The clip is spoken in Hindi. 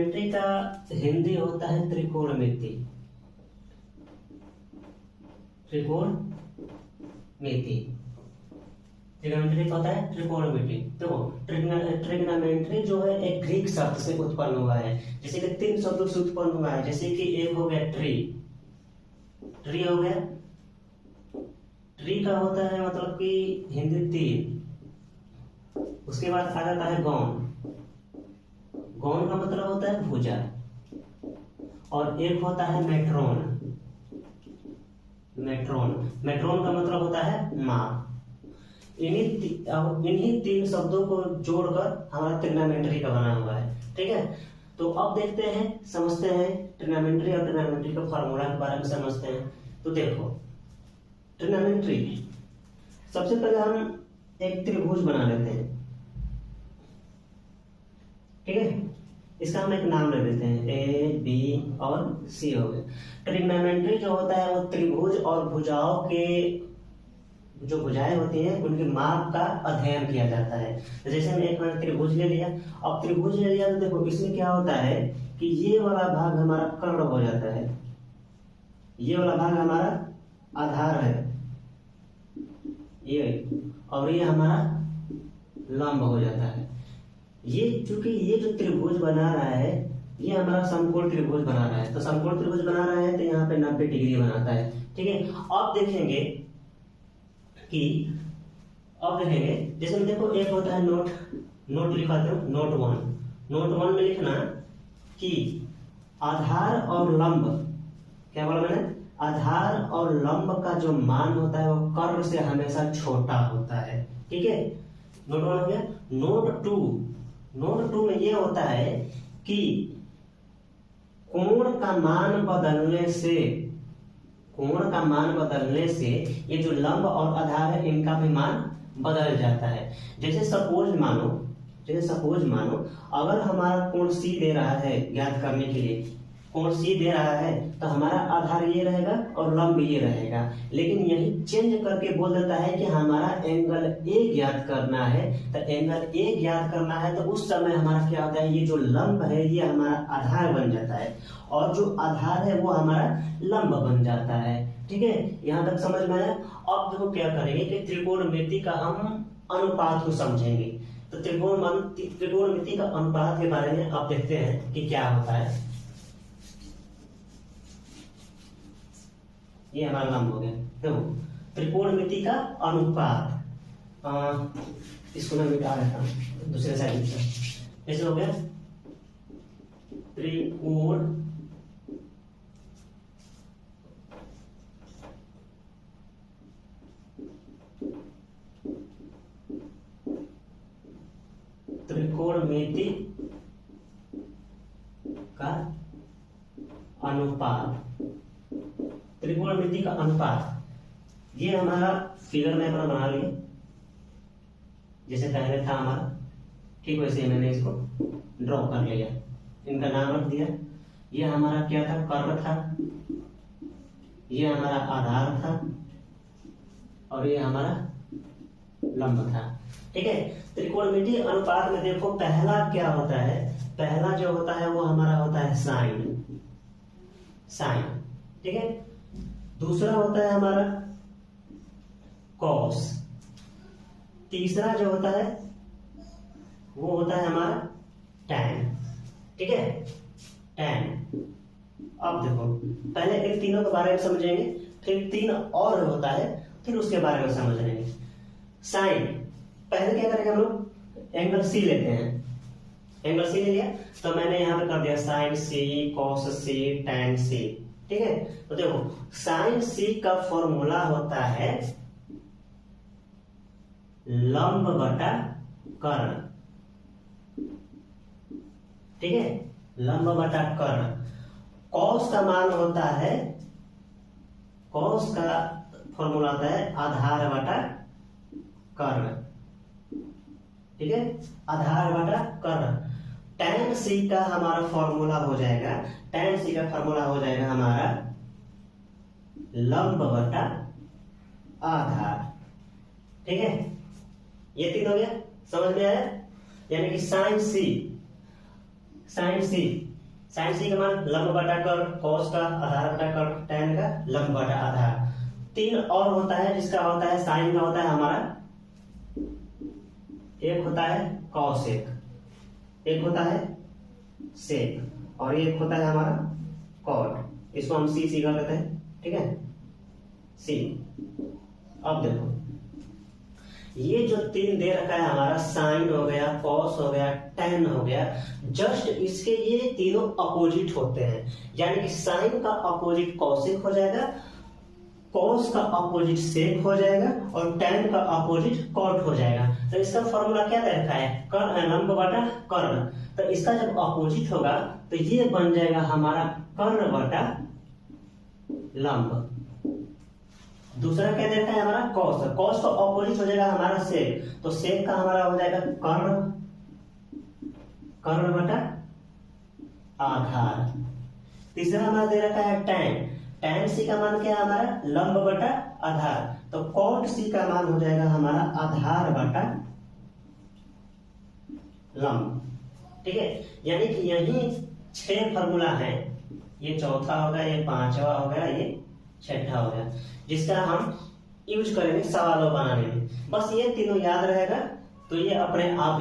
ट्रिग्नोमेट्री का हिंदी होता है त्रिकोणमिति। त्रिकोणमिति ट्रिग्नोमेट्री होता है त्रिकोणमिति। तो ट्रिग्नोमेट्री जो है एक ग्रीक शब्द से उत्पन्न हुआ है, जैसे कि 3 शब्दों से उत्पन्न हुआ है। जैसे कि एक हो गया ट्री, ट्री हो गया, ट्री का होता है मतलब कि हिंदी 3। उसके बाद आ जाता है गौन, गौन का मतलब होता है भुजा, और एक होता है मेट्रोन, मेट्रोन, मेट्रोन का मतलब होता है माँ। इन्हीं 3 शब्दों को जोड़कर हमारा ट्रिग्नोमेट्री का बना हुआ है। ठीक है, तो अब देखते हैं, समझते हैं ट्रिग्नोमेट्री और ट्रिग्नोमेट्री का फार्मूला के बारे में समझते हैं। तो देखो ट्रिग्नोमेट्री, सबसे पहले हम एक त्रिभुज बना लेते हैं। ठीक है, इसका हम एक नाम ले देते हैं, ए बी और सी हो गया। ट्रिग्नोमेट्री जो होता है वो त्रिभुज और भुजाओं के जो भुजाएं होती हैं उनके माप का अध्ययन किया जाता है। तो जैसे मैंने एक त्रिभुज ले लिया, अब त्रिभुज ले लिया तो देखो इसमें क्या होता है कि ये वाला भाग हमारा कर्ण हो जाता है, ये वाला भाग हमारा आधार है ये, और ये हमारा लंब हो जाता है। ये चूंकि ये जो त्रिभुज बना रहा है ये हमारा समकोण त्रिभुज बना रहा है, तो समकोण त्रिभुज बना रहा है तो यहाँ पे 90 डिग्री बनाता है। ठीक है, अब देखेंगे कि जैसे देखो एक होता है नोट, नोट लिखाते हो, नोट 1, नोट 1 में लिखना कि आधार और लंब, क्या बोला मैंने, आधार और लंब का जो मान होता है वो कर्ण से हमेशा छोटा होता है। ठीक है, नोट 1 हो गया। नोट 2, नोट 2 में ये होता है कि कोण का मान बदलने से, कोण का मान बदलने से ये जो लंब और आधार है इनका भी मान बदल जाता है। जैसे सपोज मानो अगर हमारा कोण सी दे रहा है, ज्ञात करने के लिए कोण सी दे रहा है तो हमारा आधार ये रहेगा और लंब ये रहेगा, लेकिन यही चेंज करके बोल देता है कि हमारा एंगल ए ज्ञात करना है। तो एंगल ए ज्ञात करना है तो उस समय हमारा क्या होता है, ये जो लंब है ये हमारा आधार बन जाता है और जो आधार है वो हमारा लंब बन जाता है। ठीक है, यहाँ तक समझ में आया। अब देखो क्या करेंगे कि त्रिकोणमिति का हम अनुपात को समझेंगे। तो त्रिकोणमिति का अनुपात के बारे में अब देखते हैं कि क्या होता है। ये हमारा लंब हो गया। देखो त्रिकोणमिति का अनुपात, इसको मैं मिटा देता हूं दूसरे साइड से। ऐसे हो गया त्रिकोणमिति का अनुपात, त्रिकोणमिति का अनुपात, ये हमारा फिगर में अपना बना लिया जैसे पहले था हमारा। ठीक, वैसे मैंने इसको ड्रॉ कर लिया, इनका नाम रख दिया। ये हमारा क्या था, कर्ण था, ये हमारा आधार था और ये हमारा लंब था। ठीक है, त्रिकोणमिति अनुपात में देखो पहला क्या होता है, पहला जो होता है वो हमारा होता है साइन, साइन। ठीक है, दूसरा होता है हमारा कॉस, तीसरा जो होता है वो होता है हमारा टैन। ठीक है, टैन। अब देखो पहले इन तीनों के बारे में समझेंगे, फिर 3 और होता है, फिर उसके बारे में समझ लेंगे। साइन, पहले क्या करेंगे हम लोग, एंगल सी लेते हैं। एंगल सी ले लिया तो मैंने यहां पे कर दिया साइन सी, कॉस सी, टैन सी। ठीक है, तो देखो साइन सी का फॉर्मूला होता है लंब बटा कर्ण। ठीक है, लंब बटा कर्ण। कॉस का मान होता है, कॉस का फॉर्मूला होता है आधार बटा कर्ण। ठीक है, आधार बटा कर्ण। टैन सी का हमारा फॉर्मूला हो जाएगा, टैन सी का फॉर्मूला हो जाएगा हमारा लंब बटा आधार। ठीक है, ये 3 हो गया, समझ में आया। यानी कि साइन सी साइन सी का मान लंब बटा कर, कॉस का आधार बटा कर, tan का लंब बटा आधार। 3 और होता है जिसका होता है साइन का होता है हमारा, एक होता है कॉसेक, एक होता है सेक और एक होता है हमारा कॉट। इसको हम सी कर लेते हैं, ठीक है, सी। अब देखो ये जो 3 दे रखा है हमारा, साइन हो गया, कॉस हो गया, tan हो गया, जस्ट इसके ये तीनों अपोजिट होते हैं। यानी कि साइन का अपोजिट कॉसेक हो जाएगा, कॉस का अपोजिट सेक हो जाएगा और tan का अपोजिट कॉट हो जाएगा। तो इसका फॉर्मूला क्या दे रखा है, कर्ण लंब बटा कर्ण। तो इसका जब अपोजिट होगा तो ये बन जाएगा हमारा कर्ण बटा लंब। दूसरा क्या दे रखा है हमारा, कॉस, कॉस का अपोजिट हो जाएगा हमारा सेक, तो सेक का हमारा हो जाएगा कर्ण बटा आधार। तीसरा हमारा दे रखा है tan सी का मान क्या है हमारा, लंब बटा आधार, तो कॉट सी का मान हो जाएगा हमारा आधार बटा लंब। ठीक है, यानी कि यही 6 फॉर्मूला है, ये चौथा होगा, ये 5वां हो गया, ये 6ठा हो गया, जिसका हम यूज करेंगे सवालों बनाने में। बस ये तीनों याद रहेगा तो ये अपने आप